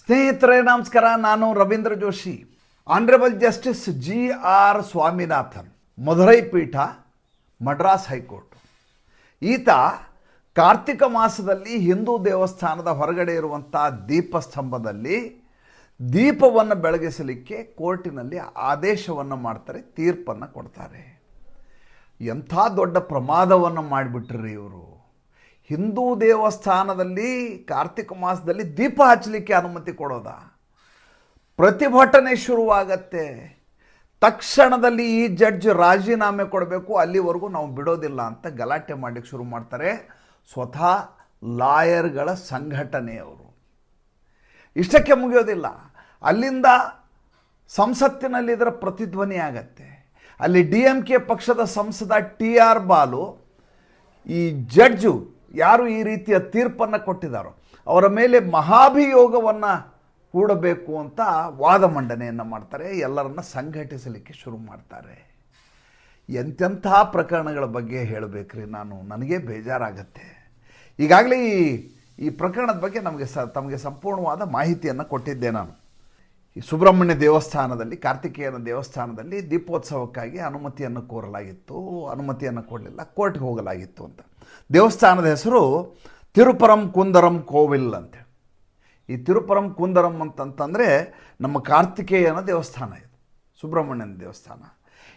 ಸ್ನೇಹಿತರೆ ನಮಸ್ಕಾರ. ನಾನು Ravindra Joshi. Honourable justice GR Swaminathan, Madurai ಪೀಠ, ಮಡ್ರಾಸ್ ಹೈಕೋರ್ಟ್. ಈತ ಕಾರ್ತಿಕ ಮಾಸದಲ್ಲಿ ಹಿಂದೂ ದೇವಸ್ಥಾನದ ಹೊರಗಡೆ ಇರುವಂಥ ದೀಪಸ್ತಂಭದಲ್ಲಿ ದೀಪವನ್ನು ಬೆಳಗಿಸಲಿಕ್ಕೆ ಕೋರ್ಟಿನಲ್ಲಿ ಆದೇಶವನ್ನು ಮಾಡ್ತಾರೆ, ತೀರ್ಪನ್ನು ಕೊಡ್ತಾರೆ. ಎಂಥ ದೊಡ್ಡ ಪ್ರಮಾದವನ್ನು ಮಾಡಿಬಿಟ್ರಿ ಇವರು. ಹಿಂದೂ ದೇವಸ್ಥಾನದಲ್ಲಿ ಕಾರ್ತಿಕ ಮಾಸದಲ್ಲಿ ದೀಪ ಹಚ್ಚಲಿಕ್ಕೆ ಅನುಮತಿ ಕೊಡೋದ? ಪ್ರತಿಭಟನೆ ಶುರುವಾಗತ್ತೆ. ತಕ್ಷಣದಲ್ಲಿ ಈ ಜಡ್ಜ್ ರಾಜೀನಾಮೆ ಕೊಡಬೇಕು, ಅಲ್ಲಿವರೆಗೂ ನಾವು ಬಿಡೋದಿಲ್ಲ ಅಂತ ಗಲಾಟೆ ಮಾಡಲಿಕ್ಕೆ ಶುರು ಮಾಡ್ತಾರೆ. ಸ್ವತಃ ಲಾಯರ್ಗಳ ಸಂಘಟನೆಯವರು. ಇಷ್ಟಕ್ಕೆ ಮುಗಿಯೋದಿಲ್ಲ, ಅಲ್ಲಿಂದ ಸಂಸತ್ತಿನಲ್ಲಿ ಇದರ ಪ್ರತಿಧ್ವನಿ ಆಗತ್ತೆ. ಅಲ್ಲಿ DMK ಪಕ್ಷದ ಸಂಸದ TR ಬಾಲು ಈ ಜಡ್ಜು ಯಾರು ಈ ರೀತಿಯ ತೀರ್ಪನ್ನು ಕೊಟ್ಟಿದ್ದಾರೋ ಅವರ ಮೇಲೆ ಮಹಾಭಿಯೋಗವನ್ನು ಹೂಡಬೇಕು ಅಂತ ವಾದ ಮಂಡನೆಯನ್ನು ಮಾಡ್ತಾರೆ. ಎಲ್ಲರನ್ನ ಸಂಘಟಿಸಲಿಕ್ಕೆ ಶುರು ಮಾಡ್ತಾರೆ. ಎಂತೆಂಥ ಪ್ರಕರಣಗಳ ಬಗ್ಗೆ ಹೇಳಬೇಕ್ರಿ ನಾನು, ನನಗೆ ಬೇಜಾರಾಗತ್ತೆ. ಈಗಾಗಲೇ ಈ ಪ್ರಕರಣದ ಬಗ್ಗೆ ತಮಗೆ ಸಂಪೂರ್ಣವಾದ ಮಾಹಿತಿಯನ್ನು ಕೊಟ್ಟಿದ್ದೆ ನಾನು. ಈ ಸುಬ್ರಹ್ಮಣ್ಯ ದೇವಸ್ಥಾನದಲ್ಲಿ, ಕಾರ್ತಿಕೇಯನ ದೇವಸ್ಥಾನದಲ್ಲಿ ದೀಪೋತ್ಸವಕ್ಕಾಗಿ ಅನುಮತಿಯನ್ನು ಕೋರಲಾಗಿತ್ತು. ಅನುಮತಿಯನ್ನು ಕೊಡಲಿಲ್ಲ, ಕೋರ್ಟ್ಗೆ ಹೋಗಲಾಗಿತ್ತು ಅಂತ. ದೇವಸ್ಥಾನದ ಹೆಸರು ತಿರುಪರಂ ಕುಂದರಂ ಕೋವಿಲ್ ಅಂತ. ಈ ತಿರುಪರಂ ಕುಂದರಂ ಅಂತಂತಂದರೆ ನಮ್ಮ ಕಾರ್ತಿಕೇಯನ ದೇವಸ್ಥಾನ, ಇದು ಸುಬ್ರಹ್ಮಣ್ಯನ ದೇವಸ್ಥಾನ.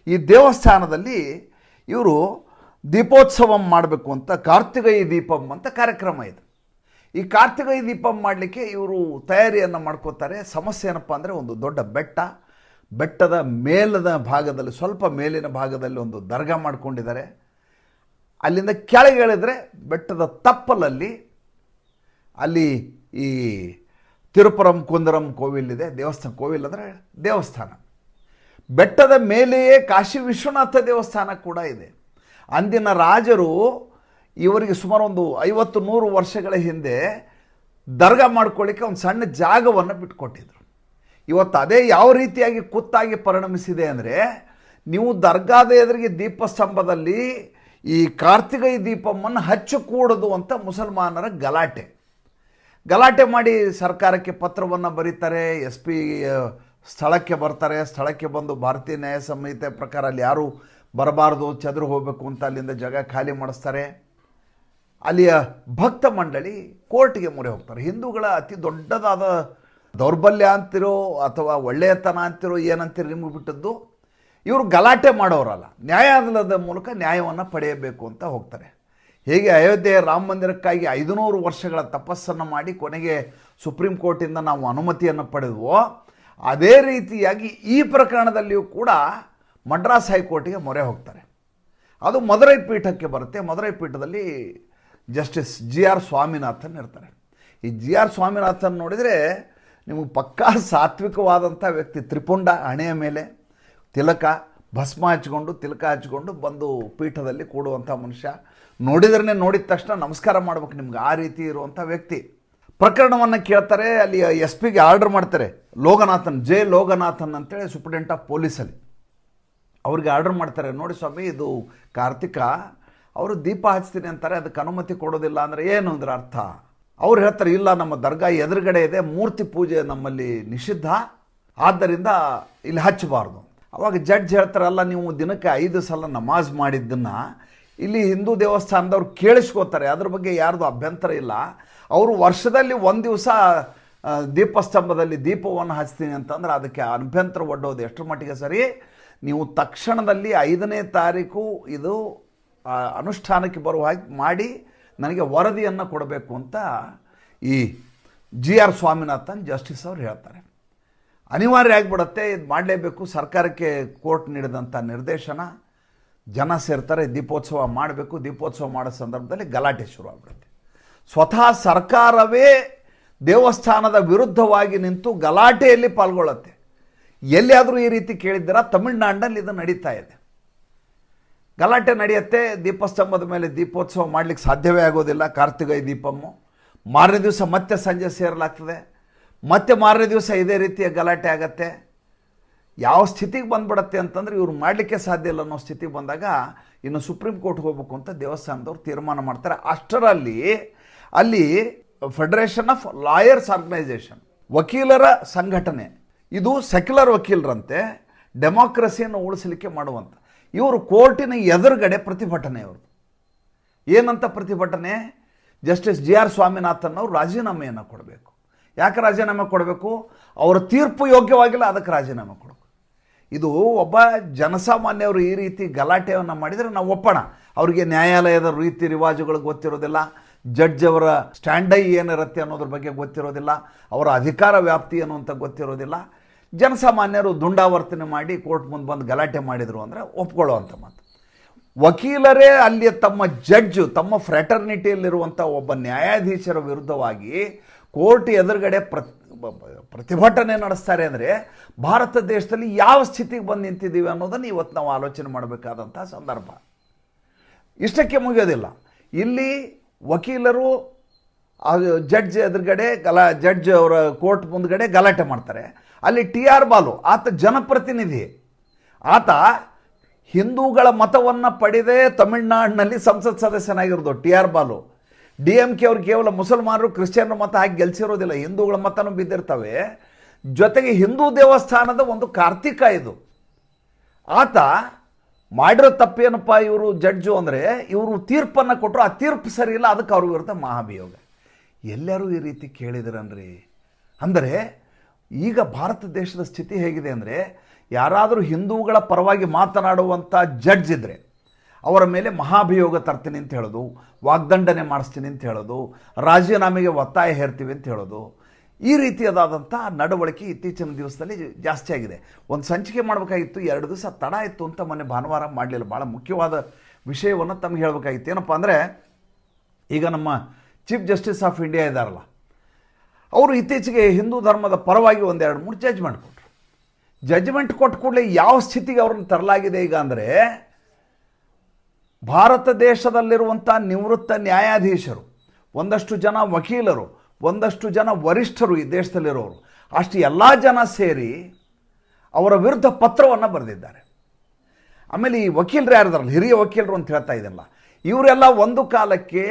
ಈ ದೇವಸ್ಥಾನದಲ್ಲಿ ಇವರು ದೀಪೋತ್ಸವ ಮಾಡಬೇಕು ಅಂತ ಕಾರ್ತಿಕೈ ದೀಪಂ ಅಂತ ಕಾರ್ಯಕ್ರಮ ಇದೆ. ಈ ಕಾರ್ತಿಕೈ ದೀಪಂ ಮಾಡಲಿಕ್ಕೆ ಇವರು ತಯಾರಿಯನ್ನು ಮಾಡ್ಕೋತಾರೆ. ಸಮಸ್ಯೆ ಏನಪ್ಪ ಅಂದರೆ, ಒಂದು ದೊಡ್ಡ ಬೆಟ್ಟದ ಮೇಲದ ಭಾಗದಲ್ಲಿ, ಸ್ವಲ್ಪ ಮೇಲಿನ ಭಾಗದಲ್ಲಿ ಒಂದು ದರ್ಗಾ ಮಾಡ್ಕೊಂಡಿದ್ದಾರೆ. ಅಲ್ಲಿಂದ ಕೆಳಗೆ ಇಳಿದ್ರೆ ಬೆಟ್ಟದ ತಪ್ಪಲಲ್ಲಿ ಅಲ್ಲಿ ಈ ತಿರುಪರಂ ಕುಂದರಂ ಕೋವಿಲ್ ಇದೆ. ದೇವಸ್ಥಾನ, ಕೋವಿಲ್ ಅಂದರೆ ದೇವಸ್ಥಾನ. ಬೆಟ್ಟದ ಮೇಲೆಯೇ ಕಾಶಿ ವಿಶ್ವನಾಥ ದೇವಸ್ಥಾನ ಕೂಡ ಇದೆ. ಅಂದಿನ ರಾಜರು ಇವರಿಗೆ ಸುಮಾರು ಒಂದು 50-100 ವರ್ಷಗಳ ಹಿಂದೆ ದರ್ಗಾ ಮಾಡ್ಕೊಳ್ಳಿಕ್ಕೆ ಒಂದು ಸಣ್ಣ ಜಾಗವನ್ನು ಬಿಟ್ಕೊಟ್ಟಿದ್ರು. ಇವತ್ತು ಅದೇ ಯಾವ ರೀತಿಯಾಗಿ ಕುತ್ತಾಗಿ ಪರಿಣಮಿಸಿದೆ ಅಂದರೆ, ನೀವು ದರ್ಗಾದ ಎದುರಿಗೆ ದೀಪಸ್ತಂಭದಲ್ಲಿ ಈ ಕಾರ್ತಿಕೈ ದೀಪವನ್ನು ಹಚ್ಚಕೂಡದು ಅಂತ ಮುಸಲ್ಮಾನರ ಗಲಾಟೆ ಮಾಡಿ ಸರ್ಕಾರಕ್ಕೆ ಪತ್ರವನ್ನು ಬರೀತಾರೆ. SP ಸ್ಥಳಕ್ಕೆ ಬರ್ತಾರೆ. ಸ್ಥಳಕ್ಕೆ ಬಂದು ಭಾರತೀಯ ನ್ಯಾಯ ಸಂಹಿತೆ ಪ್ರಕಾರ ಅಲ್ಲಿ ಯಾರೂ ಬರಬಾರ್ದು, ಚದುರು ಹೋಗಬೇಕು ಅಂತ ಅಲ್ಲಿಂದ ಜಾಗ ಖಾಲಿ ಮಾಡಿಸ್ತಾರೆ. ಅಲ್ಲಿಯ ಭಕ್ತ ಮಂಡಳಿ ಕೋರ್ಟ್ಗೆ ಮೊರೆ ಹೋಗ್ತಾರೆ. ಹಿಂದೂಗಳ ಅತಿ ದೊಡ್ಡದಾದ ದೌರ್ಬಲ್ಯ ಅಂತಿರೋ ಅಥವಾ ಒಳ್ಳೆಯತನ ಅಂತಿರೋ ಏನಂತೀರೋ ನಿಮಗೆ ಬಿಟ್ಟದ್ದು, ಇವರು ಗಲಾಟೆ ಮಾಡೋರಲ್ಲ, ನ್ಯಾಯಾಲಯದ ಮೂಲಕ ನ್ಯಾಯವನ್ನು ಪಡೆಯಬೇಕು ಅಂತ ಹೋಗ್ತಾರೆ. ಹೇಗೆ ಅಯೋಧ್ಯೆ ರಾಮ ಮಂದಿರಕ್ಕಾಗಿ 500 ವರ್ಷಗಳ ತಪಸ್ಸನ್ನು ಮಾಡಿ ಕೊನೆಗೆ ಸುಪ್ರೀಂ ಕೋರ್ಟಿಂದ ನಾವು ಅನುಮತಿಯನ್ನು ಪಡೆದ್ವೋ, ಅದೇ ರೀತಿಯಾಗಿ ಈ ಪ್ರಕರಣದಲ್ಲಿಯೂ ಕೂಡ ಮಡ್ರಾಸ್ ಹೈಕೋರ್ಟಿಗೆ ಮೊರೆ ಹೋಗ್ತಾರೆ. ಅದು ಮಧುರೈ ಪೀಠಕ್ಕೆ ಬರುತ್ತೆ. ಮಧುರೈ ಪೀಠದಲ್ಲಿ ಜಸ್ಟಿಸ್ GR ಸ್ವಾಮಿನಾಥನ್ ಇರ್ತಾರೆ. ಈ GR ಸ್ವಾಮಿನಾಥನ್ ನೋಡಿದರೆ ನಿಮಗೆ ಪಕ್ಕಾ ಸಾತ್ವಿಕವಾದಂಥ ವ್ಯಕ್ತಿ. ತ್ರಿಪುಂಡ ಹಣೆಯ ಮೇಲೆ ತಿಲಕ, ಭಸ್ಮ ಹಚ್ಕೊಂಡು ಬಂದು ಪೀಠದಲ್ಲಿ ಕೂಡುವಂಥ ಮನುಷ್ಯ. ನೋಡಿದ್ರೇ ನೋಡಿದ ತಕ್ಷಣ ನಮಸ್ಕಾರ ಮಾಡ್ಬೇಕು ನಿಮ್ಗೆ, ಆ ರೀತಿ ಇರುವಂಥ ವ್ಯಕ್ತಿ. ಪ್ರಕರಣವನ್ನು ಕೇಳ್ತಾರೆ. ಅಲ್ಲಿ SP ಗೆ ಆರ್ಡರ್ ಮಾಡ್ತಾರೆ. ಲೋಗನಾಥನ್, J. ಲೋಗನಾಥನ್ ಅಂತೇಳಿ ಸೂಪ್ರಿಡೆಂಟ್ ಆಫ್ ಪೊಲೀಸಲ್ಲಿ ಅವ್ರಿಗೆ ಆರ್ಡರ್ ಮಾಡ್ತಾರೆ. ನೋಡಿ ಸ್ವಾಮಿ, ಇದು ಕಾರ್ತಿಕ, ಅವರು ದೀಪ ಹಚ್ತೀನಿ ಅಂತಾರೆ, ಅದಕ್ಕೆ ಅನುಮತಿ ಕೊಡೋದಿಲ್ಲ ಅಂದರೆ ಏನು ಅಂದ್ರೆ ಅರ್ಥ? ಅವ್ರು ಹೇಳ್ತಾರೆ, ಇಲ್ಲ, ನಮ್ಮ ದರ್ಗಾ ಎದುರುಗಡೆ ಇದೆ, ಮೂರ್ತಿ ಪೂಜೆ ನಮ್ಮಲ್ಲಿ ನಿಷಿದ್ಧ, ಆದ್ದರಿಂದ ಇಲ್ಲಿ ಹಚ್ಚಬಾರ್ದು. ಅವಾಗ ಜಡ್ಜ್ ಹೇಳ್ತಾರೆ, ಅಲ್ಲ, ನೀವು ದಿನಕ್ಕೆ 5 ಸಲ ನಮಾಜ್ ಮಾಡಿದ್ದನ್ನು ಇಲ್ಲಿ ಹಿಂದೂ ದೇವಸ್ಥಾನದವ್ರು ಕೇಳಿಸ್ಕೋತಾರೆ, ಅದ್ರ ಬಗ್ಗೆ ಯಾರ್ದು ಅಭ್ಯಂತರ ಇಲ್ಲ. ಅವರು ವರ್ಷದಲ್ಲಿ 1 ದಿವಸ ದೀಪಸ್ತಂಭದಲ್ಲಿ ದೀಪವನ್ನು ಹಚ್ತೀನಿ ಅಂತಂದ್ರೆ ಅದಕ್ಕೆ ಅಭ್ಯಂತರ ಒಡ್ಡೋದು ಎಷ್ಟರ ಮಟ್ಟಿಗೆ ಸರಿ? ನೀವು ತಕ್ಷಣದಲ್ಲಿ 5ನೇ ತಾರೀಕು ಇದು ಅನುಷ್ಠಾನಕ್ಕೆ ಬರುವ ಹಾಗೆ ಮಾಡಿ ನನಗೆ ವರದಿಯನ್ನು ಕೊಡಬೇಕು ಅಂತ ಈ GR ಸ್ವಾಮಿನಾಥನ್ ಜಸ್ಟಿಸ್ ಅವರು ಹೇಳ್ತಾರೆ. ಅನಿವಾರ್ಯ ಆಗಿಬಿಡುತ್ತೆ, ಇದು ಮಾಡಲೇಬೇಕು. ಸರ್ಕಾರಕ್ಕೆ ಕೋರ್ಟ್ ನೀಡಿದಂಥ ನಿರ್ದೇಶನ. ಜನ ಸೇರ್ತಾರೆ, ದೀಪೋತ್ಸವ ಮಾಡಬೇಕು. ದೀಪೋತ್ಸವ ಮಾಡೋ ಸಂದರ್ಭದಲ್ಲಿ ಗಲಾಟೆ ಶುರುವಾಗ್ಬಿಡುತ್ತೆ. ಸ್ವತಃ ಸರ್ಕಾರವೇ ದೇವಸ್ಥಾನದ ವಿರುದ್ಧವಾಗಿ ನಿಂತು ಗಲಾಟೆಯಲ್ಲಿ ಪಾಲ್ಗೊಳ್ಳುತ್ತೆ. ಎಲ್ಲಿಯಾದರೂ ಈ ರೀತಿ ಕೇಳಿದ್ದೀರಾ? ತಮಿಳುನಾಡಿನಲ್ಲಿ ಇದು ನಡೀತಾ ಇದೆ. ಗಲಾಟೆ ನಡೆಯುತ್ತೆ. ದೀಪಸ್ತಂಭದ ಮೇಲೆ ದೀಪೋತ್ಸವ ಮಾಡಲಿಕ್ಕೆ ಸಾಧ್ಯವೇ ಆಗೋದಿಲ್ಲ. ಕಾರ್ತಿಕೈ ದೀಪಮ್ಮು ಮಾರನೇ ದಿವಸ ಮತ್ತೆ ಸಂಜೆ ಸೇರಲಾಗ್ತದೆ. ಮತ್ತೆ ಮಾರನೇ ದಿವಸ ಇದೇ ರೀತಿಯ ಗಲಾಟೆ ಆಗತ್ತೆ. ಯಾವ ಸ್ಥಿತಿಗೆ ಬಂದ್ಬಿಡತ್ತೆ ಅಂತಂದರೆ, ಇವ್ರು ಮಾಡಲಿಕ್ಕೆ ಸಾಧ್ಯ ಇಲ್ಲ ಅನ್ನೋ ಸ್ಥಿತಿಗೆ ಬಂದಾಗ ಇನ್ನು ಸುಪ್ರೀಂ ಕೋರ್ಟ್ ಹೋಗಬೇಕು ಅಂತ ದೇವಸ್ಥಾನದವ್ರು ತೀರ್ಮಾನ ಮಾಡ್ತಾರೆ. ಅಷ್ಟರಲ್ಲಿ ಅಲ್ಲಿ ಫೆಡರೇಷನ್ ಆಫ್ ಲಾಯರ್ಸ್ ಆರ್ಗನೈಸೇಷನ್, ವಕೀಲರ ಸಂಘಟನೆ, ಇದು ಸೆಕ್ಯುಲರ್ ವಕೀಲರಂತೆ, ಡೆಮಾಕ್ರಸಿಯನ್ನು ಉಳಿಸಲಿಕ್ಕೆ ಮಾಡುವಂಥ. ಇವರು ಕೋರ್ಟಿನ ಎದುರುಗಡೆ ಪ್ರತಿಭಟನೆ. ಅವರು ಏನಂತ ಪ್ರತಿಭಟನೆ? ಜಸ್ಟಿಸ್ GR ಸ್ವಾಮಿನಾಥನ್ ಅವರು ರಾಜೀನಾಮೆಯನ್ನು ಕೊಡಬೇಕು. ಯಾಕೆ ರಾಜೀನಾಮೆ ಕೊಡಬೇಕು? ಅವರ ತೀರ್ಪು ಯೋಗ್ಯವಾಗಿಲ್ಲ, ಅದಕ್ಕೆ ರಾಜೀನಾಮೆ ಕೊಡಬೇಕು. ಇದು ಒಬ್ಬ ಜನಸಾಮಾನ್ಯವರು ಈ ರೀತಿ ಗಲಾಟೆಯನ್ನು ಮಾಡಿದರೆ ನಾವು ಒಪ್ಪೋಣ. ಅವರಿಗೆ ನ್ಯಾಯಾಲಯದ ರೀತಿ ರಿವಾಜುಗಳು ಗೊತ್ತಿರೋದಿಲ್ಲ, ಜಡ್ಜ್ ಅವರ ಸ್ಟ್ಯಾಂಡೈ ಏನಿರುತ್ತೆ ಅನ್ನೋದ್ರ ಬಗ್ಗೆ ಗೊತ್ತಿರೋದಿಲ್ಲ, ಅವರ ಅಧಿಕಾರ ವ್ಯಾಪ್ತಿ ಏನು ಅಂತ ಗೊತ್ತಿರೋದಿಲ್ಲ. ಜನಸಾಮಾನ್ಯರು ದುಂಡಾವರ್ತನೆ ಮಾಡಿ ಕೋರ್ಟ್ ಮುಂದೆ ಬಂದು ಗಲಾಟೆ ಮಾಡಿದರು ಅಂದರೆ ಒಪ್ಕೊಳ್ಳುವಂಥ ಮಾತು. ವಕೀಲರೇ ಅಲ್ಲಿ ತಮ್ಮ ಜಡ್ಜು, ತಮ್ಮ ಫ್ರೆಟರ್ನಿಟಿಯಲ್ಲಿರುವಂಥ ಒಬ್ಬ ನ್ಯಾಯಾಧೀಶರ ವಿರುದ್ಧವಾಗಿ ಕೋರ್ಟ್ ಎದುರುಗಡೆ ಪ್ರತಿಭಟನೆ ನಡೆಸ್ತಾರೆ ಅಂದರೆ ಭಾರತ ದೇಶದಲ್ಲಿ ಯಾವ ಸ್ಥಿತಿಗೆ ಬಂದು ನಿಂತಿದ್ದೀವಿ ಅನ್ನೋದನ್ನು ಇವತ್ತು ನಾವು ಆಲೋಚನೆ ಮಾಡಬೇಕಾದಂಥ ಸಂದರ್ಭ. ಇಷ್ಟಕ್ಕೆ ಮುಗಿಯೋದಿಲ್ಲ. ಇಲ್ಲಿ ವಕೀಲರು ಜಡ್ಜ್ ಎದುರುಗಡೆ ಜಡ್ಜ್ ಅವರ ಕೋರ್ಟ್ ಮುಂದ್ಗಡೆ ಗಲಾಟೆ ಮಾಡ್ತಾರೆ. ಅಲ್ಲಿ TR ಬಾಲು, ಆತ ಜನಪ್ರತಿನಿಧಿ, ಆತ ಹಿಂದೂಗಳ ಮತವನ್ನು ಪಡೆದೇ ತಮಿಳುನಾಡಿನಲ್ಲಿ ಸಂಸತ್ ಸದಸ್ಯನಾಗಿರೋದು. TR ಬಾಲು DMK ಅವ್ರು ಕೇವಲ ಮುಸಲ್ಮಾನರು ಕ್ರಿಶ್ಚಿಯನ್ರ ಮತ ಹಾಕಿ ಗೆಲ್ಸಿರೋದಿಲ್ಲ, ಹಿಂದೂಗಳ ಮತನೂ ಬಿದ್ದಿರ್ತವೆ. ಜೊತೆಗೆ ಹಿಂದೂ ದೇವಸ್ಥಾನದ ಒಂದು ಕಾರ್ತಿಕ ಇದು. ಆತ ಮಾಡಿರೋ ತಪ್ಪೇನಪ್ಪ, ಇವರು ಜಡ್ಜು ಅಂದರೆ ಇವರು ತೀರ್ಪನ್ನು ಕೊಟ್ಟರು, ಆ ತೀರ್ಪು ಸರಿ ಇಲ್ಲ, ಅದಕ್ಕೆ ಅವ್ರ ವಿರುದ್ಧ ಮಹಾಭಿಯೋಗ. ಎಲ್ಲರೂ ಈ ರೀತಿ ಕೇಳಿದ್ರನ್ರಿ. ಅಂದರೆ ಈಗ ಭಾರತ ದೇಶದ ಸ್ಥಿತಿ ಹೇಗಿದೆ ಅಂದರೆ, ಯಾರಾದರೂ ಹಿಂದೂಗಳ ಪರವಾಗಿ ಮಾತನಾಡುವಂಥ ಜಡ್ಜ್ ಇದ್ದರೆ ಅವರ ಮೇಲೆ ಮಹಾಭಿಯೋಗ ತರ್ತೀನಿ ಅಂತ ಹೇಳೋದು, ವಾಗ್ದಂಡನೆ ಮಾಡಿಸ್ತೀನಿ ಅಂತ ಹೇಳೋದು, ರಾಜೀನಾಮೆಗೆ ಒತ್ತಾಯ ಹೇರ್ತೀವಿ ಅಂತ ಹೇಳೋದು, ಈ ರೀತಿಯಾದಂಥ ನಡವಳಿಕೆ ಇತ್ತೀಚಿನ ದಿವಸದಲ್ಲಿ ಜಾಸ್ತಿ ಆಗಿದೆ. ಒಂದು ಸಂಚಿಕೆ ಮಾಡಬೇಕಾಗಿತ್ತು, 2 ದಿವಸ ತಡ ಆಯಿತು ಅಂತ ಮೊನ್ನೆ ಭಾನುವಾರ ಮಾಡಲಿಲ್ಲ. ಭಾಳ ಮುಖ್ಯವಾದ ವಿಷಯವನ್ನು ತಮಗೆ ಹೇಳಬೇಕಾಗಿತ್ತು. ಏನಪ್ಪ ಅಂದರೆ, ಈಗ ನಮ್ಮ ಚೀಫ್ ಜಸ್ಟಿಸ್ ಆಫ್ ಇಂಡಿಯಾ ಇದ್ದಾರಲ್ಲ, ಅವರು ಇತ್ತೀಚೆಗೆ ಹಿಂದೂ ಧರ್ಮದ ಪರವಾಗಿ 1-2-3 ಜಡ್ಜ್ಮೆಂಟ್ ಕೊಟ್ಟರು. ಜಡ್ಜ್ಮೆಂಟ್ ಕೊಟ್ಟ ಕೂಡಲೇ ಯಾವ ಸ್ಥಿತಿಗೆ ಅವ್ರನ್ನ ತರಲಾಗಿದೆ ಈಗ ಅಂದರೆ, ಭಾರತ ದೇಶದಲ್ಲಿರುವಂಥ ನಿವೃತ್ತ ನ್ಯಾಯಾಧೀಶರು, ಒಂದಷ್ಟು ಜನ ವಕೀಲರು, ಒಂದಷ್ಟು ಜನ ವರಿಷ್ಠರು ಈ ದೇಶದಲ್ಲಿರೋರು, ಅಷ್ಟು ಎಲ್ಲ ಜನ ಸೇರಿ ಅವರ ವಿರುದ್ಧ ಪತ್ರವನ್ನು ಬರೆದಿದ್ದಾರೆ. ಆಮೇಲೆ ಈ ವಕೀಲರು ಯಾರಿದಾರಲ್ಲ, ಹಿರಿಯ ವಕೀಲರು ಅಂತ ಹೇಳ್ತಾ ಇದ್ದಲ್ಲ, ಇವರೆಲ್ಲ ಒಂದು ಕಾಲಕ್ಕೆ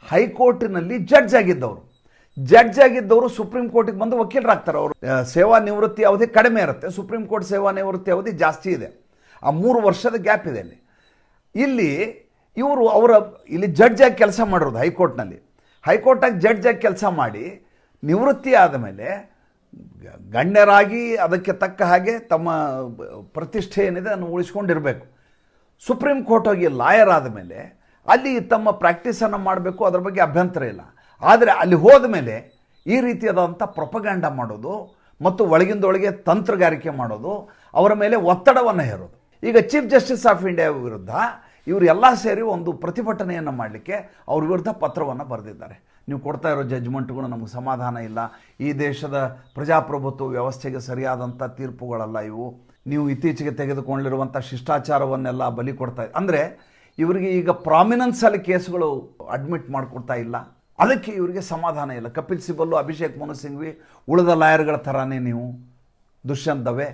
ಹೈಕೋರ್ಟಿನಲ್ಲಿ ಜಡ್ಜ್ ಆಗಿದ್ದವರು ಸುಪ್ರೀಂ ಕೋರ್ಟಿಗೆ ಬಂದು ವಕೀಲರಾಗ್ತಾರೆ. ಅವರು ಸೇವಾ ನಿವೃತ್ತಿ ಅವಧಿ ಕಡಿಮೆ ಇರುತ್ತೆ, ಸುಪ್ರೀಂ ಕೋರ್ಟ್ ಸೇವಾ ನಿವೃತ್ತಿ ಅವಧಿ ಜಾಸ್ತಿ ಇದೆ. ಆ 3 ವರ್ಷದ ಗ್ಯಾಪ್ ಇದೆ. ಇಲ್ಲಿ ಇವರು ಇಲ್ಲಿ ಜಡ್ಜ್ ಆಗಿ ಕೆಲಸ ಮಾಡಿರೋದು ಹೈಕೋರ್ಟಾಗಿ ಜಡ್ಜ್ ಆಗಿ ಕೆಲಸ ಮಾಡಿ ನಿವೃತ್ತಿ ಆದ ಮೇಲೆ ಗಣ್ಯರಾಗಿ ಅದಕ್ಕೆ ತಕ್ಕ ಹಾಗೆ ತಮ್ಮ ಪ್ರತಿಷ್ಠೆ ಏನಿದೆ ಅದನ್ನು ಉಳಿಸ್ಕೊಂಡಿರಬೇಕು. ಸುಪ್ರೀಂ ಕೋರ್ಟ್ ಹೋಗಿ ಲಾಯರ್ ಆದ ಮೇಲೆ ಅಲ್ಲಿ ತಮ್ಮ ಪ್ರಾಕ್ಟೀಸನ್ನು ಮಾಡಬೇಕು, ಅದರ ಬಗ್ಗೆ ಅಭ್ಯಂತರ ಇಲ್ಲ. ಆದರೆ ಅಲ್ಲಿ ಹೋದ ಮೇಲೆ ಈ ರೀತಿಯಾದಂಥ ಪ್ರೊಪಗ್ಯಾಂಡ ಮಾಡೋದು ಮತ್ತು ಒಳಗಿಂದೊಳಗೆ ತಂತ್ರಗಾರಿಕೆ ಮಾಡೋದು, ಅವರ ಮೇಲೆ ಒತ್ತಡವನ್ನು ಹೇರೋದು. ಈಗ ಚೀಫ್ ಜಸ್ಟಿಸ್ ಆಫ್ ಇಂಡಿಯಾ ವಿರುದ್ಧ ಇವರೆಲ್ಲ ಸೇರಿ ಒಂದು ಪ್ರತಿಭಟನೆಯನ್ನು ಮಾಡಲಿಕ್ಕೆ ಅವ್ರ ವಿರುದ್ಧ ಪತ್ರವನ್ನು ಬರೆದಿದ್ದಾರೆ. ನೀವು ಕೊಡ್ತಾ ಇರೋ ಜಡ್ಜ್ಮೆಂಟ್ಗಳು ನಮಗೆ ಸಮಾಧಾನ ಇಲ್ಲ, ಈ ದೇಶದ ಪ್ರಜಾಪ್ರಭುತ್ವ ವ್ಯವಸ್ಥೆಗೆ ಸರಿಯಾದಂಥ ತೀರ್ಪುಗಳಲ್ಲ ಇವು, ನೀವು ಇತ್ತೀಚೆಗೆ ತೆಗೆದುಕೊಂಡಿರುವಂಥ ಶಿಷ್ಟಾಚಾರವನ್ನೆಲ್ಲ ಬಲಿ ಕೊಡ್ತಾ ಅಂದರೆ ಇವರಿಗೆ ಈಗ ಪ್ರಾಮಿನೆನ್ಸಲ್ಲಿ ಕೇಸುಗಳು ಅಡ್ಮಿಟ್ ಮಾಡಿಕೊಡ್ತಾ ಇಲ್ಲ, ಅದಕ್ಕೆ ಇವರಿಗೆ ಸಮಾಧಾನ ಇಲ್ಲ. ಕಪಿಲ್ ಸಿಬಲ್ಲು, ಅಭಿಷೇಕ್ ಮನು ಸಿಂಘ್ವಿ ಉಳಿದ ಲಾಯರ್ಗಳ ಥರನೇ ನೀವು, ದುಷ್ಯಂತ್ ದವೆ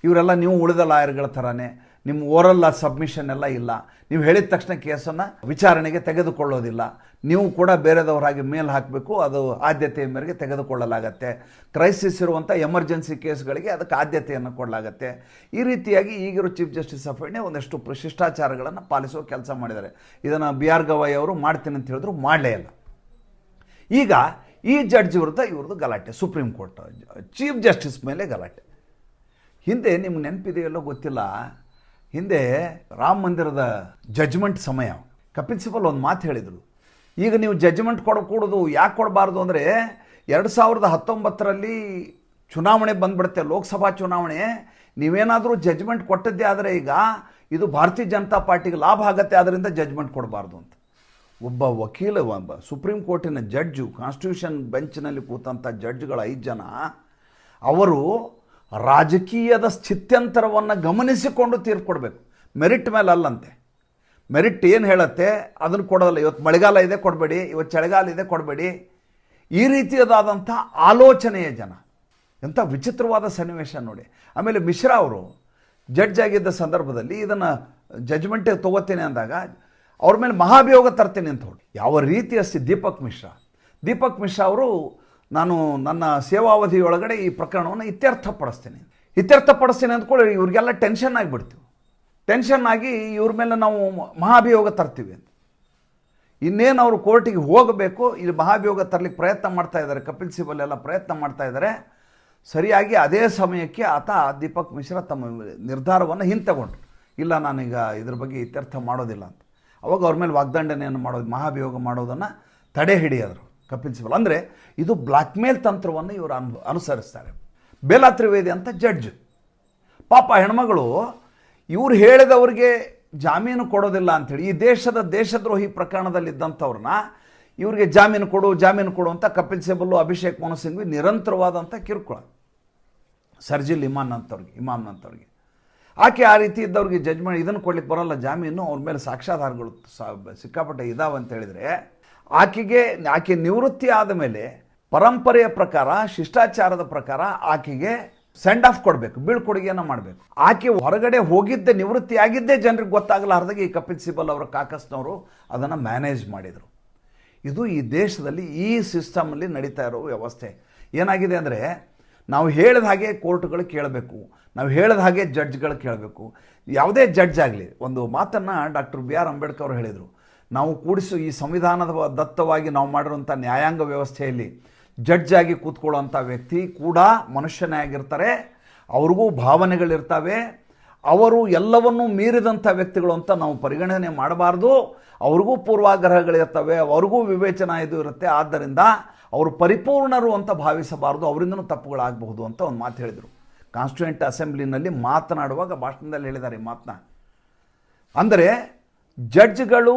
ಇವರೆಲ್ಲ ನೀವು ಉಳಿದ ಲಾಯರ್ಗಳ ಥರನೇ, ನಿಮ್ಮ ಓರಲ್ ಸಬ್ಮಿಷನ್ ಎಲ್ಲ ಇಲ್ಲ, ನೀವು ಹೇಳಿದ ತಕ್ಷಣ ಕೇಸನ್ನು ವಿಚಾರಣೆಗೆ ತೆಗೆದುಕೊಳ್ಳೋದಿಲ್ಲ, ನೀವು ಕೂಡ ಬೇರೆದವರಾಗಿ ಮೇಲ್ ಹಾಕಬೇಕು, ಅದು ಆದ್ಯತೆಯ ಮೇರೆಗೆ ತೆಗೆದುಕೊಳ್ಳಲಾಗತ್ತೆ, ಕ್ರೈಸಿಸ್ ಇರುವಂಥ ಎಮರ್ಜೆನ್ಸಿ ಕೇಸ್ಗಳಿಗೆ ಅದಕ್ಕೆ ಆದ್ಯತೆಯನ್ನು ಕೊಡಲಾಗತ್ತೆ. ಈ ರೀತಿಯಾಗಿ ಈಗಿರೋ ಚೀಫ್ ಜಸ್ಟಿಸ್ ಆಫ್ ಇಂಡಿಯಾ ಒಂದಷ್ಟು ಶಿಷ್ಟಾಚಾರಗಳನ್ನು ಪಾಲಿಸುವ ಕೆಲಸ ಮಾಡಿದ್ದಾರೆ. ಇದನ್ನು BR ಗವಾಯಿ ಅವರು ಮಾಡ್ತೀನಿ ಅಂತ ಹೇಳಿದ್ರು, ಮಾಡಲೇ ಇಲ್ಲ. ಈಗ ಈ ಜಡ್ಜ್ ವಿರುದ್ಧ ಇವ್ರದ್ದು ಗಲಾಟೆ, ಸುಪ್ರೀಂ ಕೋರ್ಟ್ ಚೀಫ್ ಜಸ್ಟಿಸ್ ಮೇಲೆ ಗಲಾಟೆ. ಹಿಂದೆ ನಿಮ್ಗೆ ನೆನಪಿದೆಯಲ್ಲೋ ಗೊತ್ತಿಲ್ಲ, ಹಿಂದೆ ರಾಮ ಮಂದಿರದ ಜಡ್ಜ್ಮೆಂಟ್ ಸಮಯ ಕಪಿಲ್ ಸಿಬಲ್ ಒಂದು ಮಾತು ಹೇಳಿದರು, ಈಗ ನೀವು ಜಡ್ಜ್ಮೆಂಟ್ ಕೊಡಕೂಡದು, ಯಾಕೆ ಕೊಡಬಾರ್ದು ಅಂದರೆ 2019ರಲ್ಲಿ ಚುನಾವಣೆ ಬಂದ್ಬಿಡುತ್ತೆ, ಲೋಕಸಭಾ ಚುನಾವಣೆ, ನೀವೇನಾದರೂ ಜಡ್ಜ್ಮೆಂಟ್ ಕೊಟ್ಟದ್ದೇ ಆದರೆ ಈಗ ಇದು ಭಾರತೀಯ ಜನತಾ ಪಾರ್ಟಿಗೆ ಲಾಭ ಆಗುತ್ತೆ, ಅದರಿಂದ ಜಡ್ಜ್ಮೆಂಟ್ ಕೊಡಬಾರ್ದು ಅಂತ. ಒಬ್ಬ ವಕೀಲ, ಒಬ್ಬ ಸುಪ್ರೀಂ ಕೋರ್ಟಿನ ಜಡ್ಜು, ಕಾನ್ಸ್ಟಿಟ್ಯೂಷನ್ ಬೆಂಚ್ನಲ್ಲಿ ಕೂತಂಥ ಜಡ್ಜ್ಗಳ 5 ಜನ ಅವರು ರಾಜಕೀಯದ ಸ್ಥಿತ್ಯಂತರವನ್ನು ಗಮನಿಸಿಕೊಂಡು ತೀರ್ಪು ಕೊಡಬೇಕು, ಮೆರಿಟ್ ಮೇಲೆ ಅಲ್ಲಂತೆ. ಮೆರಿಟ್ ಏನು ಹೇಳುತ್ತೆ ಅದನ್ನು ಕೊಡೋದಲ್ಲ. ಇವತ್ತು ಮಳೆಗಾಲ ಇದೆ ಕೊಡಬೇಡಿ, ಇವತ್ತು ಚಳಿಗಾಲ ಇದೆ ಕೊಡಬೇಡಿ, ಈ ರೀತಿಯಾದಂಥ ಆಲೋಚನೆಯ ಜನ. ಎಂಥ ವಿಚಿತ್ರವಾದ ಸನ್ನಿವೇಶ ನೋಡಿ. ಆಮೇಲೆ ಮಿಶ್ರಾ ಅವರು ಜಡ್ಜ್ ಆಗಿದ್ದ ಸಂದರ್ಭದಲ್ಲಿ ಇದನ್ನು ಜಡ್ಜ್ಮೆಂಟ್ ತೊಗೋತೇನೆ ಅಂದಾಗ ಅವ್ರ ಮೇಲೆ ಮಹಾಭಿಯೋಗ ತರ್ತೇನೆ ಅಂತ ಹೇಳಿ ಯಾವ ರೀತಿಯ ದೀಪಕ್ ಮಿಶ್ರಾ ಅವರು ನಾನು ನನ್ನ ಸೇವಾವಧಿಯೊಳಗಡೆ ಈ ಪ್ರಕರಣವನ್ನು ಇತ್ಯರ್ಥಪಡಿಸ್ತೀನಿ ಅಂದ್ಕೊಳ್ಳಿ. ಇವ್ರಿಗೆಲ್ಲ ಟೆನ್ಷನ್ ಆಗಿಬಿಡ್ತೀವಿ. ಟೆನ್ಷನ್ ಆಗಿ ಇವ್ರ ಮೇಲೆ ನಾವು ಮಹಾಭಿಯೋಗ ತರ್ತೀವಿ ಅಂತ. ಇನ್ನೇನು ಅವರು ಕೋರ್ಟಿಗೆ ಹೋಗಬೇಕು, ಇಲ್ಲಿ ಮಹಾಭಿಯೋಗ ತರಲಿಕ್ಕೆ ಪ್ರಯತ್ನ ಮಾಡ್ತಾ ಇದ್ದಾರೆ. ಕಪಿಲ್ ಸಿಬಲ್ ಎಲ್ಲ ಪ್ರಯತ್ನ ಮಾಡ್ತಾ ಇದ್ದಾರೆ. ಸರಿಯಾಗಿ ಅದೇ ಸಮಯಕ್ಕೆ ಆತ ದೀಪಕ್ ಮಿಶ್ರಾ ತಮ್ಮ ನಿರ್ಧಾರವನ್ನು ಹಿಂತೆಗೊಂಡ್ರು. ಇಲ್ಲ, ನಾನೀಗ ಇದ್ರ ಬಗ್ಗೆ ಇತ್ಯರ್ಥ ಮಾಡೋದಿಲ್ಲ ಅಂತ. ಅವಾಗ ಅವ್ರ ಮೇಲೆ ವಾಗ್ದಂಡನೆಯನ್ನು ಮಾಡೋದು, ಮಹಾಭಿಯೋಗ ಮಾಡೋದನ್ನು ತಡೆ ಹಿಡಿಯೋರು ಕಪಿಲ್ ಸಿಬಲ್. ಅಂದರೆ ಇದು ಬ್ಲ್ಯಾಕ್ ಮೇಲ್ ತಂತ್ರವನ್ನು ಇವರು ಅನುಸರಿಸ್ತಾರೆ. ಬೇಲಾ ತ್ರಿವೇದಿ ಅಂತ ಜಡ್ಜ್, ಪಾಪ ಹೆಣ್ಮಗಳು ಇವ್ರು ಹೇಳಿದವ್ರಿಗೆ ಜಾಮೀನು ಕೊಡೋದಿಲ್ಲ ಅಂಥೇಳಿ ಈ ದೇಶದ್ರೋಹಿ ಪ್ರಕರಣದಲ್ಲಿದ್ದಂಥವ್ರನ್ನ ಇವ್ರಿಗೆ ಜಾಮೀನು ಕೊಡು ಅಂತ ಕಪಿಲ್ ಸಿಬಲ್ಲು, ಅಭಿಷೇಕ್ ಮನು ಸಿಂಘ್ವಿ ನಿರಂತರವಾದಂಥ ಕಿರುಕುಳ. ಸರ್ಜಿಲ್ ಇಮಾಮ್ನಂಥವ್ರಿಗೆ ಆಕೆ ಆ ರೀತಿ ಇದ್ದವ್ರಿಗೆ ಜಡ್ಜ್ಮೆಂಟ್ ಇದನ್ನು ಕೊಡ್ಲಿಕ್ಕೆ ಬರೋಲ್ಲ, ಜಾಮೀನು, ಅವ್ರ ಮೇಲೆ ಸಾಕ್ಷ್ಯಾಧಾರಗಳು ಸಿಕ್ಕಾಪಟ್ಟೆ ಇದಾವೆ ಅಂತ ಹೇಳಿದರೆ ಆಕೆ ನಿವೃತ್ತಿ ಆದ ಮೇಲೆ ಪರಂಪರೆಯ ಪ್ರಕಾರ, ಶಿಷ್ಟಾಚಾರದ ಪ್ರಕಾರ ಆಕೆಗೆ ಸೆಂಡ್ ಆಫ್ ಕೊಡಬೇಕು, ಬೀಳ್ಕೊಡುಗೆಯನ್ನು ಮಾಡಬೇಕು. ಆಕೆ ಹೊರಗಡೆ ಹೋಗಿದ್ದೆ, ನಿವೃತ್ತಿ ಆಗಿದ್ದೇ ಜನರಿಗೆ ಗೊತ್ತಾಗಲಾರ್ದಾಗೆ ಈ ಕಪಿಲ್ ಸಿಬಲ್ ಅವರ ಕಾಕಸ್ನವರು ಅದನ್ನು ಮ್ಯಾನೇಜ್ ಮಾಡಿದರು. ಇದು ಈ ದೇಶದಲ್ಲಿ ಈ ಸಿಸ್ಟಮಲ್ಲಿ ನಡೀತಾ ಇರೋ ವ್ಯವಸ್ಥೆ. ಏನಾಗಿದೆ ಅಂದರೆ, ನಾವು ಹೇಳಿದ ಹಾಗೆ ಕೋರ್ಟ್ಗಳು ಕೇಳಬೇಕು, ನಾವು ಹೇಳಿದ ಹಾಗೆ ಜಡ್ಜ್ಗಳು ಕೇಳಬೇಕು. ಯಾವುದೇ ಜಡ್ಜ್ ಆಗಲಿ, ಒಂದು ಮಾತನ್ನು ಡಾಕ್ಟರ್ BR ಅಂಬೇಡ್ಕರ್ ಅವರು ಹೇಳಿದರು, ನಾವು ಈ ಸಂವಿಧಾನದ ದತ್ತವಾಗಿ ನಾವು ಮಾಡಿರುವಂಥ ನ್ಯಾಯಾಂಗ ವ್ಯವಸ್ಥೆಯಲ್ಲಿ ಜಡ್ಜ್ ಆಗಿ ಕೂತ್ಕೊಳ್ಳೋಂಥ ವ್ಯಕ್ತಿ ಕೂಡ ಮನುಷ್ಯನೇ ಆಗಿರ್ತಾರೆ, ಅವ್ರಿಗೂ ಭಾವನೆಗಳಿರ್ತವೆ, ಅವರು ಎಲ್ಲವನ್ನೂ ಮೀರಿದಂಥ ವ್ಯಕ್ತಿಗಳು ಅಂತ ನಾವು ಪರಿಗಣನೆ ಮಾಡಬಾರ್ದು, ಅವ್ರಿಗೂ ಪೂರ್ವಾಗ್ರಹಗಳಿರ್ತವೆ, ಅವ್ರಿಗೂ ವಿವೇಚನಾ ಇದು ಇರುತ್ತೆ. ಆದ್ದರಿಂದ ಅವರು ಪರಿಪೂರ್ಣರು ಅಂತ ಭಾವಿಸಬಾರ್ದು, ಅವರಿಂದನೂ ತಪ್ಪುಗಳಾಗಬಹುದು ಅಂತ ಒಂದು ಮಾತು ಹೇಳಿದರು. ಕಾನ್ಸ್ಟಿಟ್ಯೂಯೆಂಟ್ ಅಸೆಂಬ್ಲಿನಲ್ಲಿ ಮಾತನಾಡುವಾಗ ಭಾಷಣದಲ್ಲಿ ಹೇಳಿದ್ದಾರೆ ಈ ಮಾತನ್ನ. ಅಂದರೆ ಜಡ್ಜ್ಗಳು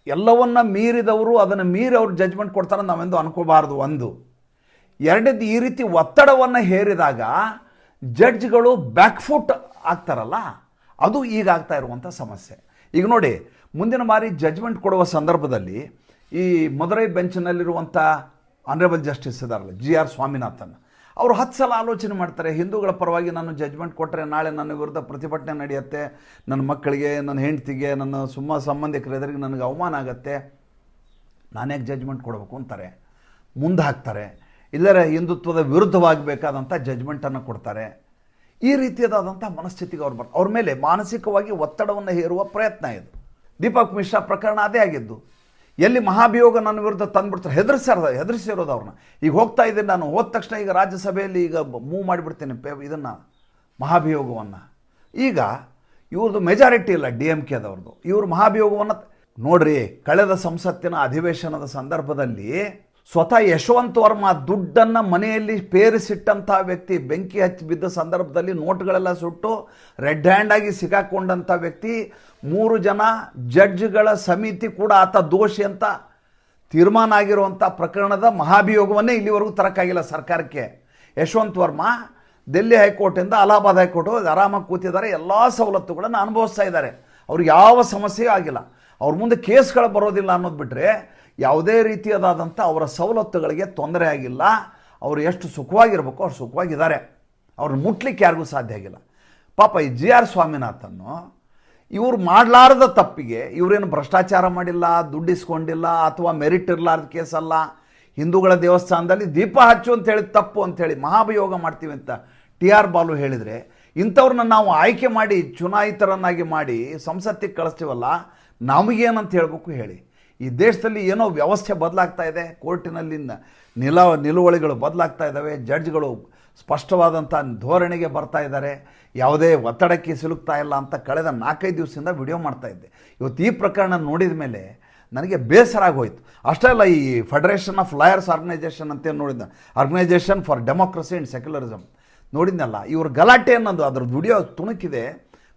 ಎಲ್ಲವನ್ನ ಮೀರಿದವರು, ಅದನ್ನು ಮೀರಿ ಅವ್ರು ಜಡ್ಜ್ಮೆಂಟ್ ಕೊಡ್ತಾರೆ ನಾವೆಂದು ಅನ್ಕೋಬಾರ್ದು. ಒಂದು. ಎರಡನೇದು, ಈ ರೀತಿ ಒತ್ತಡವನ್ನು ಹೇರಿದಾಗ ಜಡ್ಜ್ಗಳು ಬ್ಯಾಕ್ಫುಟ್ ಆಗ್ತಾರಲ್ಲ, ಅದು ಈಗ ಆಗ್ತಾ ಇರುವಂಥ ಸಮಸ್ಯೆ. ಈಗ ನೋಡಿ, ಮುಂದಿನ ಬಾರಿ ಜಡ್ಜ್ಮೆಂಟ್ ಕೊಡುವ ಸಂದರ್ಭದಲ್ಲಿ ಈ ಮದುರೈ ಬೆಂಚ್ನಲ್ಲಿರುವಂಥ ಆನರೇಬಲ್ ಜಸ್ಟಿಸ್ ಇದಾರಲ್ಲ GR ಸ್ವಾಮಿನಾಥನ್, ಅವರು 10 ಸಲ ಆಲೋಚನೆ ಮಾಡ್ತಾರೆ. ಹಿಂದೂಗಳ ಪರವಾಗಿ ನಾನು ಜಡ್ಜ್ಮೆಂಟ್ ಕೊಟ್ಟರೆ ನಾಳೆ ನನ್ನ ವಿರುದ್ಧ ಪ್ರತಿಭಟನೆ ನಡೆಯುತ್ತೆ, ನನ್ನ ಮಕ್ಕಳಿಗೆ, ನನ್ನ ಹೆಂಡತಿಗೆ, ನನ್ನ ಸಂಬಂಧಿಕರೆದುರಿಗೆ ನನಗೆ ಅವಮಾನ ಆಗುತ್ತೆ, ನಾನ್ಯಾಕೆ ಜಡ್ಜ್ಮೆಂಟ್ ಕೊಡಬೇಕು ಅಂತಾರೆ, ಮುಂದೆ ಹಾಕ್ತಾರೆ. ಇಲ್ಲರ ಹಿಂದುತ್ವದ ವಿರುದ್ಧವಾಗಬೇಕಾದಂಥ ಜಡ್ಜ್ಮೆಂಟನ್ನು ಕೊಡ್ತಾರೆ. ಈ ರೀತಿಯಾದಂಥ ಮನಸ್ಥಿತಿಗೆ ಅವ್ರ ಮೇಲೆ ಮಾನಸಿಕವಾಗಿ ಒತ್ತಡವನ್ನು ಹೇರುವ ಪ್ರಯತ್ನ ಇದು. ದೀಪಕ್ ಮಿಶ್ರಾ ಪ್ರಕರಣ ಅದೇ ಆಗಿದ್ದು. ಎಲ್ಲಿ ಮಹಾಭಿಯೋಗ ನನ್ನ ವಿರುದ್ಧ ತಂದುಬಿಡ್ತಾರೆ, ಹೆದರಿಸಿರೋದು ಅವ್ರನ್ನ. ಈಗ ಹೋಗ್ತಾ ಇದ್ದೀನಿ ನಾನು, ಹೋದ ತಕ್ಷಣ ಈಗ ರಾಜ್ಯಸಭೆಯಲ್ಲಿ ಈಗ ಮೂವ್ ಮಾಡಿಬಿಡ್ತೇನೆ ಇದನ್ನು, ಮಹಾಭಿಯೋಗವನ್ನು. ಈಗ ಇವ್ರದ್ದು ಮೆಜಾರಿಟಿ ಇಲ್ಲ, DMK ಅದವ್ರದ್ದು. ಇವರು ಮಹಾಭಿಯೋಗವನ್ನು ನೋಡ್ರಿ, ಕಳೆದ ಸಂಸತ್ತಿನ ಅಧಿವೇಶನದ ಸಂದರ್ಭದಲ್ಲಿ ಸ್ವತಃ ಯಶವಂತ್ ವರ್ಮಾ ದುಡ್ಡನ್ನು ಮನೆಯಲ್ಲಿ ಪೇರಿಸಿಟ್ಟಂಥ ವ್ಯಕ್ತಿ, ಬೆಂಕಿ ಹಚ್ಚಿ ಬಿದ್ದ ಸಂದರ್ಭದಲ್ಲಿ ನೋಟ್ಗಳೆಲ್ಲ ಸುಟ್ಟು ರೆಡ್ ಹ್ಯಾಂಡ್ ಆಗಿ ಸಿಕ್ಕಾಕೊಂಡಂಥ ವ್ಯಕ್ತಿ, 3 ಜನ ಜಡ್ಜ್ಗಳ ಸಮಿತಿ ಕೂಡ ಆತ ದೋಷಿ ಅಂತ ತೀರ್ಮಾನ ಆಗಿರುವಂಥ ಪ್ರಕರಣದ ಮಹಾಭಿಯೋಗವನ್ನೇ ಇಲ್ಲಿವರೆಗೂ ತರಕ್ಕಾಗಿಲ್ಲ ಸರ್ಕಾರಕ್ಕೆ. ಯಶವಂತ್ ವರ್ಮಾ ದಿಲ್ಲಿ ಹೈಕೋರ್ಟಿಂದ ಅಲಹಾಬಾದ್ ಹೈಕೋರ್ಟ್ ಆರಾಮಾಗಿ ಕೂತಿದ್ದಾರೆ, ಎಲ್ಲ ಸವಲತ್ತುಗಳನ್ನು ಅನುಭವಿಸ್ತಾ ಇದ್ದಾರೆ, ಅವ್ರಿಗೆ ಯಾವ ಸಮಸ್ಯೆಯೂ ಆಗಿಲ್ಲ. ಅವ್ರ ಮುಂದೆ ಕೇಸ್ಗಳು ಬರೋದಿಲ್ಲ ಅನ್ನೋದು ಬಿಟ್ಟರೆ ಯಾವುದೇ ರೀತಿಯಾದಂಥ ಅವರ ಸವಲತ್ತುಗಳಿಗೆ ತೊಂದರೆ ಆಗಿಲ್ಲ. ಅವರು ಎಷ್ಟು ಸುಖವಾಗಿರ್ಬೇಕು ಅಷ್ಟು ಸುಖವಾಗಿದ್ದಾರೆ, ಅವ್ರನ್ನ ಮುಟ್ಲಿಕ್ಕೆ ಯಾರಿಗೂ ಸಾಧ್ಯ ಆಗಿಲ್ಲ. ಪಾಪ ಈ GR ಸ್ವಾಮಿನಾಥನ್ನು ಇವರು ಮಾಡಲಾರದ ತಪ್ಪಿಗೆ, ಇವರೇನು ಭ್ರಷ್ಟಾಚಾರ ಮಾಡಿಲ್ಲ, ದುಡ್ಡಿಸ್ಕೊಂಡಿಲ್ಲ, ಅಥವಾ ಮೆರಿಟ್ ಇರಲಾರ್ದ ಕೇಸಲ್ಲ, ಹಿಂದೂಗಳ ದೇವಸ್ಥಾನದಲ್ಲಿ ದೀಪ ಹಚ್ಚು ಅಂತ ಹೇಳಿ ತಪ್ಪು ಅಂಥೇಳಿ ಮಹಾಭಿಯೋಗ ಮಾಡ್ತೀವಿ ಅಂತ TR ಬಾಲು ಹೇಳಿದರೆ, ಇಂಥವ್ರನ್ನ ನಾವು ಆಯ್ಕೆ ಮಾಡಿ ಚುನಾಯಿತರನ್ನಾಗಿ ಮಾಡಿ ಸಂಸತ್ತಿಗೆ ಕಳಿಸ್ತೀವಲ್ಲ, ನಮಗೇನಂತ ಹೇಳಬೇಕು ಹೇಳಿ. ಈ ದೇಶದಲ್ಲಿ ಏನೋ ವ್ಯವಸ್ಥೆ ಬದಲಾಗ್ತಾ ಇದೆ, ಕೋರ್ಟಿನಲ್ಲಿ ನಿಲುವಳಿಗಳು ಬದಲಾಗ್ತಾ ಇದ್ದಾವೆ, ಜಡ್ಜ್ಗಳು ಸ್ಪಷ್ಟವಾದಂಥ ಧೋರಣೆಗೆ ಬರ್ತಾ ಇದ್ದಾರೆ, ಯಾವುದೇ ಒತ್ತಡಕ್ಕೆ ಸಿಲುಕ್ತಾ ಇಲ್ಲ ಅಂತ ಕಳೆದ 4-5 ದಿವಸದಿಂದ ವಿಡಿಯೋ ಮಾಡ್ತಾ ಇದ್ದೆ. ಇವತ್ತು ಈ ಪ್ರಕರಣ ನೋಡಿದ ಮೇಲೆ ನನಗೆ ಬೇಸರ ಆಗೋಯ್ತು. ಅಷ್ಟೇ ಅಲ್ಲ, ಈ ಫೆಡರೇಷನ್ ಆಫ್ ಲಾಯರ್ಸ್ ಆರ್ಗನೈಜೇಷನ್ ಅಂತೇನು ನೋಡಿದ್ದೆ, organisation for democracy and secularism ನೋಡಿದ್ನಲ್ಲ, ಇವ್ರ ಗಲಾಟೆ ಅನ್ನೋದು ಅದ್ರದ್ದು ವಿಡಿಯೋ ತುಣುಕಿದೆ,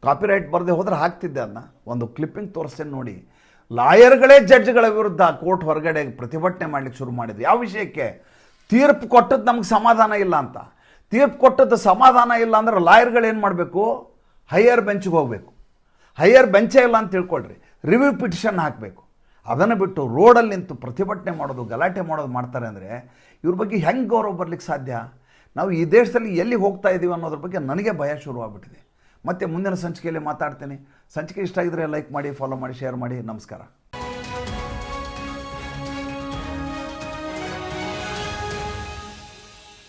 ಕಾಪಿರೈಟ್ ಬರದೆ ಹೋದರೆ ಹಾಕ್ತಿದ್ದೆ. ಅದನ್ನ ಒಂದು ಕ್ಲಿಪ್ಪಿಂಗ್ ತೋರಿಸ್ತೇನೆ ನೋಡಿ. ಲಾಯರ್ಗಳೇ ಜಡ್ಜ್ಗಳ ವಿರುದ್ಧ ಕೋರ್ಟ್ ಹೊರಗಡೆ ಪ್ರತಿಭಟನೆ ಮಾಡಲಿಕ್ಕೆ ಶುರು ಮಾಡಿದ್ರು. ಯಾವ ವಿಷಯಕ್ಕೆ? ತೀರ್ಪು ಕೊಟ್ಟದ್ದು ನಮ್ಗೆ ಸಮಾಧಾನ ಇಲ್ಲ ಅಂತ. ತೀರ್ಪು ಕೊಟ್ಟದ್ದು ಸಮಾಧಾನ ಇಲ್ಲ ಅಂದ್ರೆ ಲಾಯರ್ಗಳು ಏನು ಮಾಡಬೇಕು? ಹೈಯರ್ ಬೆಂಚ್ಗೆ ಹೋಗಬೇಕು. ಹೈಯರ್ ಬೆಂಚೇ ಇಲ್ಲ ಅಂತ ತಿಳ್ಕೊಳ್ರಿ, ರಿವ್ಯೂ ಪಿಟಿಷನ್ ಹಾಕಬೇಕು. ಅದನ್ನು ಬಿಟ್ಟು ರೋಡಲ್ಲಿ ನಿಂತು ಪ್ರತಿಭಟನೆ ಮಾಡೋದು, ಗಲಾಟೆ ಮಾಡೋದು ಮಾಡ್ತಾರೆ ಅಂದರೆ ಇವ್ರ ಬಗ್ಗೆ ಹೆಂಗೆ ಗೌರವ ಬರಲಿಕ್ಕೆ ಸಾಧ್ಯ? ನಾವು ಈ ದೇಶದಲ್ಲಿ ಎಲ್ಲಿ ಹೋಗ್ತಾ ಇದ್ದೀವಿ ಅನ್ನೋದ್ರ ಬಗ್ಗೆ ನನಗೆ ಭಯ ಶುರುವಾಗ್ಬಿಟ್ಟಿದೆ. ಮತ್ತೆ ಮುಂದಿನ ಸಂಚಿಕೆಯಲ್ಲಿ ಮಾತಾಡ್ತೀನಿ. ಸಂಚಿಕೆ ಇಷ್ಟ ಆಗಿದ್ರೆ ಲೈಕ್ ಮಾಡಿ, ಫಾಲೋ ಮಾಡಿ, ಶೇರ್ ಮಾಡಿ. ನಮಸ್ಕಾರ.